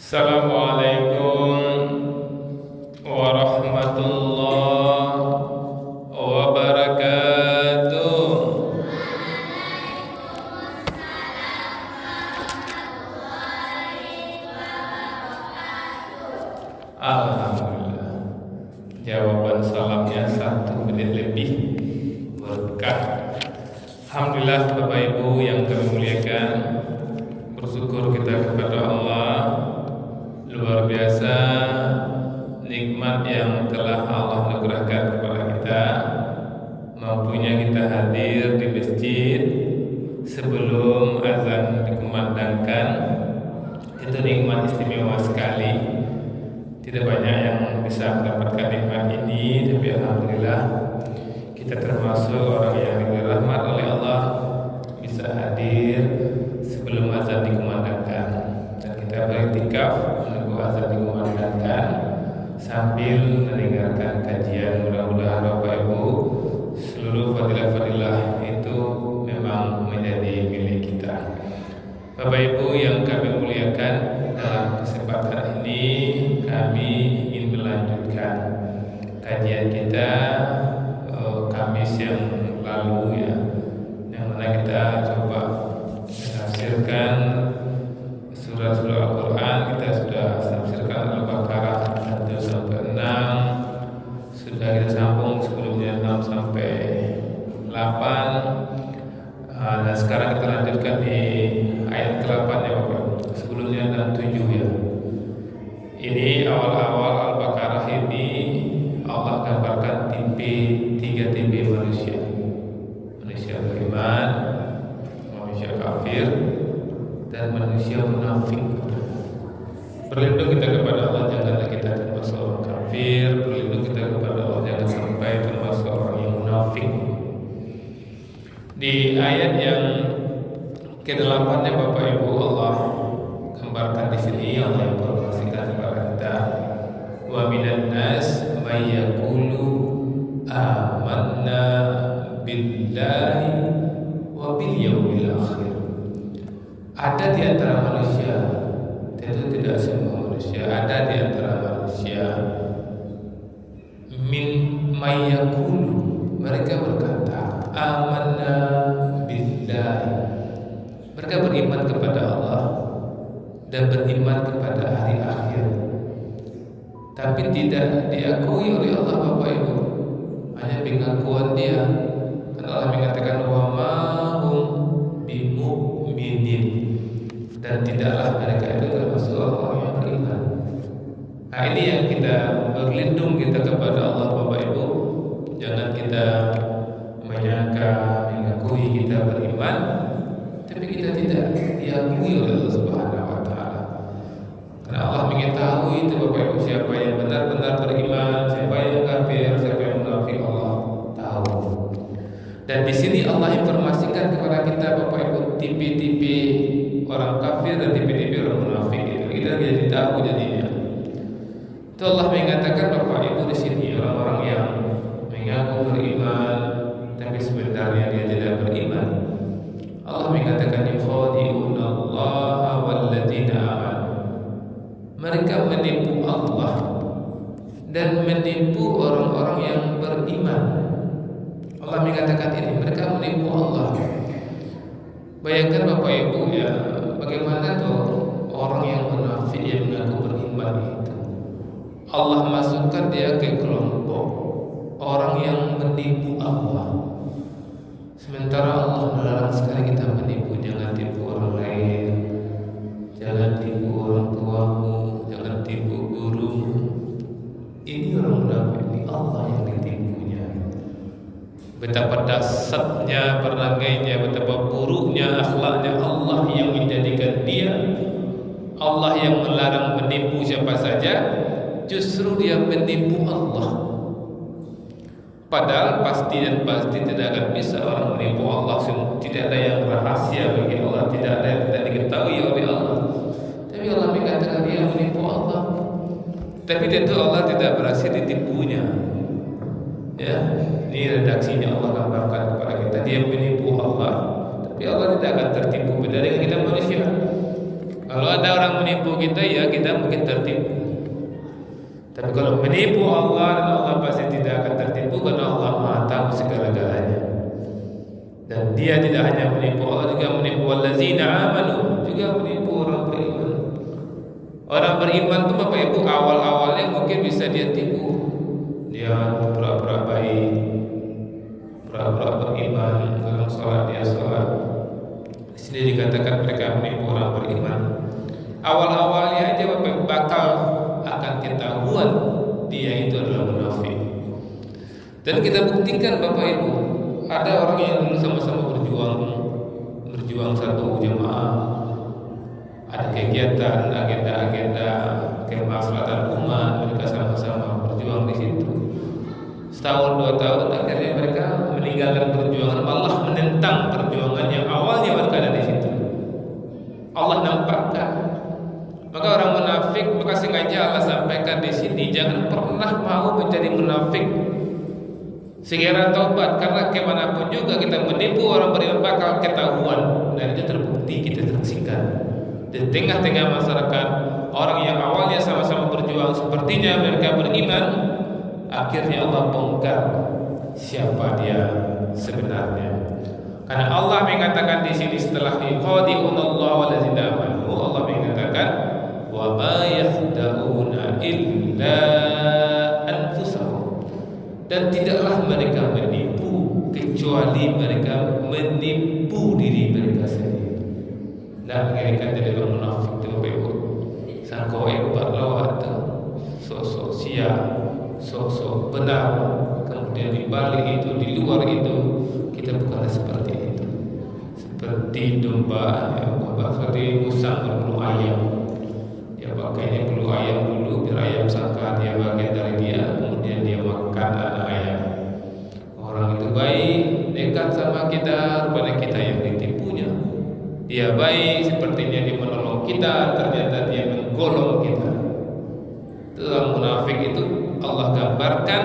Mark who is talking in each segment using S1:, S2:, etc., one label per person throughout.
S1: Assalamualaikum warahmatullahi wabarakatuh. Alhamdulillah, jawaban salamnya 1 menit lebih berkah. Alhamdulillah, Bapak Ibu yang kami muliakan, bersyukur kita kepada Allah. Luar biasa nikmat yang telah Allah anugerahkan kepada kita, mampunya kita hadir di masjid sebelum azan dikumandangkan. Itu nikmat istimewa sekali. Tidak banyak yang bisa mendapatkan nikmat ini, tapi alhamdulillah kita termasuk orang yang dirahmat oleh Allah, bisa hadir sebelum azan dikumandangkan, dan kita beriktikaf menunggu azan dikumandangkan sambil mendengarkan kajian. Mudah-mudahan Bapak Ibu seluruh fadilah-fadilah itu memang menjadi milik kita. Bapak Ibu yang kami muliakan, dalam kesempatan ini kami ingin melanjutkan kajian kita Kamis yang lalu, yang mana kita coba menafsirkan surah-surah Al-Quran. Kita sudah tafsirkan Al-Baqarah 1 sampai 6, sudah kita sambung sebelumnya 6 sampai 8. Dan sekarang kita lanjutkan di ayat ke-8 ya Bapak. Sebelumnya 6, 7 ya. Ini awal-awal Al-Baqarah ini Allah gambarkan tiga tipe manusia. Manusia beriman, manusia kafir, dan manusia munafik. Berlindung kita kepada Allah, janganlah kita termasuk orang kafir. Berlindung kita kepada Allah, jangan sampai termasuk orang yang munafik. Di ayat yang ke-8 ya Bapak Ibu, Allah gambarkan di sini, Allah informasikan kepada kita, wa minan nas may yaqulu amanna billahi wa bil yaumil akhir. Ada di antara manusia, tentu tidak semua manusia, ada di antara manusia may yaqulu, mereka berkata amanna billahi, mereka beriman kepada Allah dan beriman kepada hari akhir, tapi tidak diakui oleh Allah Bapak Ibu, hanya pengakuan dia. Karena Allah mengatakan wa ma hum bimu'minin, dan tidaklah mereka itu termasuk orang yang beriman. Nah, ini yang kita berlindung kita kepada Allah Bapak Ibu. Jangan kita menyangka mengakui kita beriman, tapi kita tidak diakui oleh Allah Subhanahu wa taala. Karena Allah mengetahui itu Bapak Ibu, siapa yang benar-benar beriman, siapa yang kafir, siapa yang munafik, Allah tahu. Dan di sini Allah informasikan kepada kita Bapak Ibu tipe-tipe orang kafir dan tipe-tipe orang munafik. Kita jadi tahu jadinya. Itu Allah mengatakan Bapak Ibu di sini orang-orang yang mengaku beriman tapi sebenarnya dia tidak beriman. Allah mengatakan yukhadi'una Allah walladzina amanu, mereka menipu Allah dan menipu orang-orang yang beriman. Allah mengatakan ini, mereka menipu Allah. Bayangkan Bapak Ibu ya, bagaimana tuh orang yang munafik yang mengaku beriman itu, Allah masukkan dia ke kelompok orang yang menipu Allah. Sementara Allah melarang sekali kita menipu. Jangan tipu orang lain, jangan tipu orang tuamu, jangan tipu gurumu. Ini orang munafik, ini Allah yang ditipunya. Betapa dasarnya perangainya, betapa buruknya akhlaknya, Allah yang menjadikan dia, Allah yang melarang menipu siapa saja, justru dia menipu Allah. Padahal pasti dan pasti tidak akan bisa orang menipu Allah. Tidak ada yang rahasia bagi Allah, tidak ada yang tidak diketahui oleh Allah. Tapi Allah mengatakan dia menipu Allah. Tapi tentu Allah tidak berhasil ditipunya. Ya, ini redaksinya Allah gambarkan kepada kita, dia menipu Allah, tapi Allah tidak akan tertipu. Beda dengan kita manusia. Kalau ada orang menipu kita, ya kita mungkin tertipu. Tapi kalau menipu Allah, dan Allah pasti tidak akan tertipu karena Allah Maha tahu segala-galanya. Dan Dia tidak hanya menipu Allah, juga menipu wallazina amanu, juga menipu orang beriman. Orang beriman itu Bapak Ibu awal-awalnya mungkin bisa dia tipu. Dia pura-pura baik, pura-pura beriman, dalam sholat dia sholat. Di sini dikatakan mereka menipu orang beriman. Awal-awalnya aja Bapak Ibu bakal akan ketahuan dia itu adalah munafik. Dan kita buktikan Bapak Ibu, ada orang yang dulu sama-sama berjuang satu jamaah, ada kegiatan, agenda-agenda kemaslahatan umat, mereka sama-sama berjuang di situ. Setahun 2 tahun akhirnya mereka meninggalkan perjuangan, malah menentang perjuangan yang awalnya mereka ada di situ. Allah nampakkan. Maka orang munafik, maka sengaja Allah sampaikan di sini, jangan pernah mau menjadi munafik. Segera taubat, karena kemanapun juga kita menipu orang beriman bakal ketahuan, dan itu terbukti, kita saksikan di tengah-tengah masyarakat. Orang yang awalnya sama-sama berjuang sepertinya mereka beriman, akhirnya Allah bongkar siapa dia sebenarnya. Karena Allah mengatakan di sini setelah yukhadi'unallahu wallazina amanu, Allah mengatakan wa ma yahda'una illa anfusahum, dan tidaklah mereka menipu kecuali mereka menipu diri mereka sendiri. Dan mereka jadi orang munafik itu Bapak Ibu. Sangko hebat lawat tu, sok-sok siap, sok-sok benar. Kemudian di balik itu, di luar itu, kita bukan seperti itu. Seperti domba, ya, seperti musang berbulu ayam. Dia pakainya bulu ayam dulu, biar ayam sangka dia bagian dari dia, kemudian dia makan anak ayam. Orang itu baik, dekat sama kita, rupanya kita yang ditipunya. Dia baik, sepertinya dia menolong kita, ternyata dia menggolong kita. Itu orang munafik itu Allah gambarkan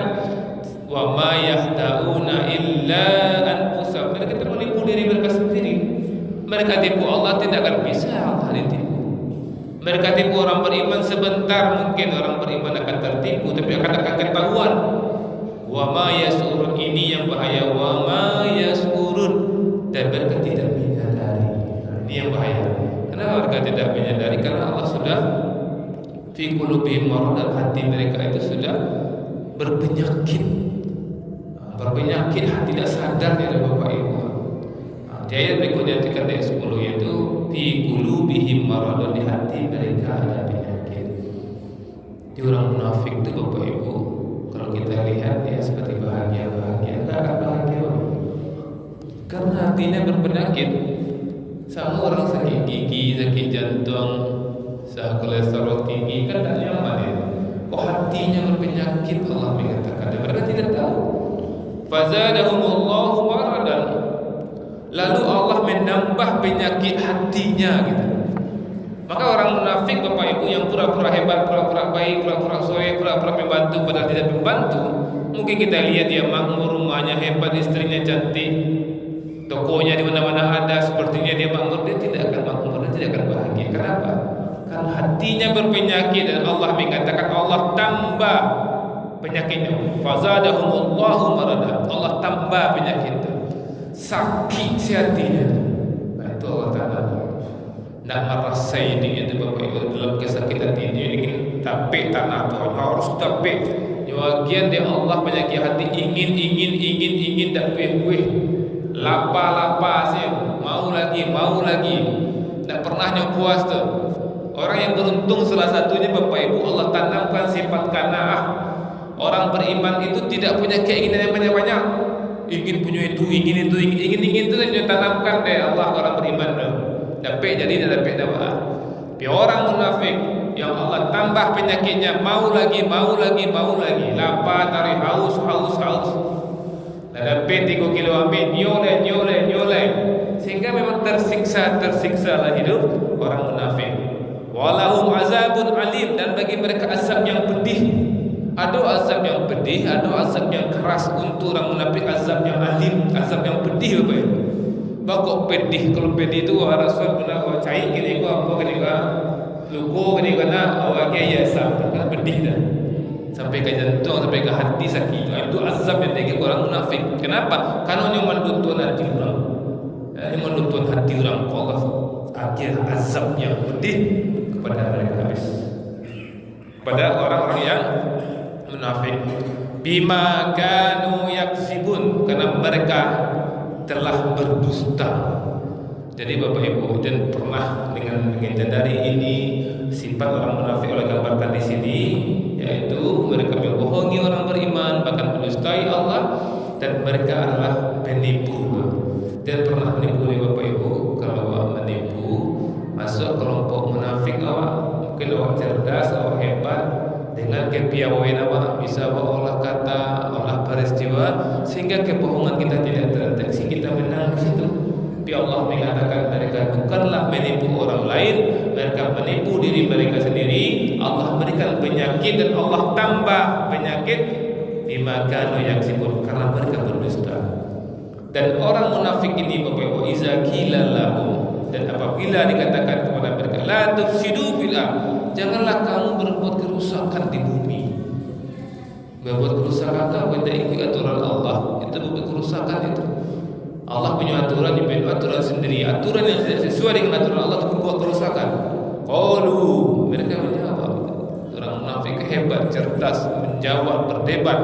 S1: wa ma yahda'una illa anfusahum. Mereka menipu diri mereka sendiri. Mereka tipu Allah, tidak akan bisa Allah ditipu. Mereka tipu orang beriman sebentar, mungkin orang beriman akan tertipu, tapi akan ketahuan. Wa ma yasurun, ini yang bahaya, wa ma yasurun, dan mereka tidak menyadari. Ini yang bahaya. Kenapa mereka tidak menyadari? Karena Allah sudah fi qulubihim marad, dan hati mereka itu sudah berpenyakit. Berpenyakit, tidak sadar ya Bapak Ibu. Di ayat berikutnya ayat 10 yaitu fi qulubihim marad, di hati mereka ada penyakit. Di orang munafik itu Bapak Ibu, kalau kita lihat dia seperti bahagia-bahagia, enggak akan bahagia. Karena hatinya berpenyakit. Sama orang sakit gigi, sakit jantung, sakit kolesterol tinggi, kan tak nyaman ya. Oh, hatinya berpenyakit, Allah mengatakan, dan mereka tidak tahu. Fazadahumullahu maradan, lalu Allah menambah penyakit hatinya gitu. Maka orang munafik Bapak Ibu yang pura-pura hebat, pura-pura baik, pura-pura soleh, pura-pura membantu padahal tidak membantu. Mungkin kita lihat dia makmur, rumahnya hebat, istrinya cantik, tokonya di mana-mana ada, sepertinya dia makmur, dia tidak akan makmur, dia tidak akan bahagia. Kenapa? Karena hatinya berpenyakit, dan Allah mengatakan Allah tambah penyakitnya. Fazadahumullahu marada, Allah tambah penyakitnya. Sakit hatinya. Nah, itu Allah Ta'ala. Nak merasai ini itu Bapak Ibu dalam kesakitan ini tapi tanah harus tapi bagian dia Allah penyakit hati, ingin tapi lapa sih, mau lagi tak pernahnya puas tuh. Orang yang beruntung salah satunya Bapak Ibu, Allah tanamkan sifat qanaah. Orang beriman itu tidak punya keinginan yang banyak-banyak, ingin punya itu, ingin itu yang ditanamkan deh Allah orang beriman tuh. Dapat jadi dan dapat dapat. Tapi orang munafik yang Allah tambah penyakitnya, mau lagi, lapar, tarik haus. Dan dapat 3 kilo ambil, nyoleh, sehingga memang tersiksa lah hidup orang munafik. Walahum azabun alim, dan bagi mereka azab yang pedih. Ada azab yang pedih, ada azab yang keras. Untuk orang munafik azab yang alim, azab yang pedih Bapak Ibu. Bakok pedih, kalau pedih itu Rasul benar cai gini ko apa gini ka luko gini kana awaknya ya sab kan pedih dah sampai ke jantung sampai ke hati sakit. Itu azab yang bagi orang munafik. Kenapa? Karena yang menuntun hati orang, yang menuntun hati orang. Allah akhir azabnya pedih kepada mereka habis pada orang-orang yang munafik. Bima kanu yaksibun, karena mereka telah berdusta. Jadi Bapak Ibu, dan pernah dengan menyadari ini sifat orang munafik oleh gambarkan di sini, yaitu mereka membohongi orang beriman, bahkan mendustai Allah, dan mereka adalah penipu. Dan pernah menipu nih Bapak Ibu. Kalau awak menipu masuk kelompok munafik awak, mungkin awak cerdas, awak hebat, dengan kepiawaian awak bisa olah kata, olah peristiwa, sehingga kebohongan kita tidak terdeteksi, kita menang di situ. Tapi Allah mengatakan mereka bukanlah menipu orang lain, mereka menipu diri mereka sendiri. Allah berikan penyakit dan Allah tambah penyakit bima kanu yaksibun, karena mereka berdusta. Dan orang munafik ini Bapak Ibu, iza qila lahum, dan apabila dikatakan kepada mereka la tufsidu fil ardh, janganlah kamu berbuat kerusakan di bumi. Berbuat kerusakan apa? Tidak ikut aturan Allah, itu berbuat kerusakan itu. Allah punya aturan, dia aturan sendiri. Aturan yang tidak sesuai dengan aturan Allah itu berbuat kerusakan. Qalu, mereka menjawab. Orang munafik hebat, cerdas, menjawab, berdebat.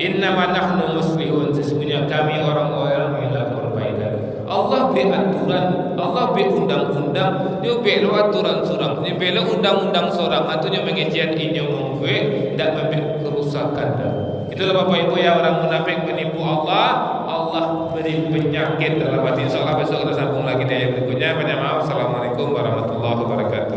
S1: Innama nahnu muslihun, sesungguhnya kami orang-orang yang melakukan perbaikan. Allah beri aturan, Allah beri undang-undang, dia beri aturan surang, dia beri undang-undang surang, artinya mengejian ini membuat tidak membuat kerusakan. Itulah Bapak Ibu ya, orang munafik menipu Allah, Allah beri penyakit dalam hati. Insyaallah besok kita sambung lagi di ayat berikutnya. Banyak maaf. Assalamualaikum warahmatullahi wabarakatuh.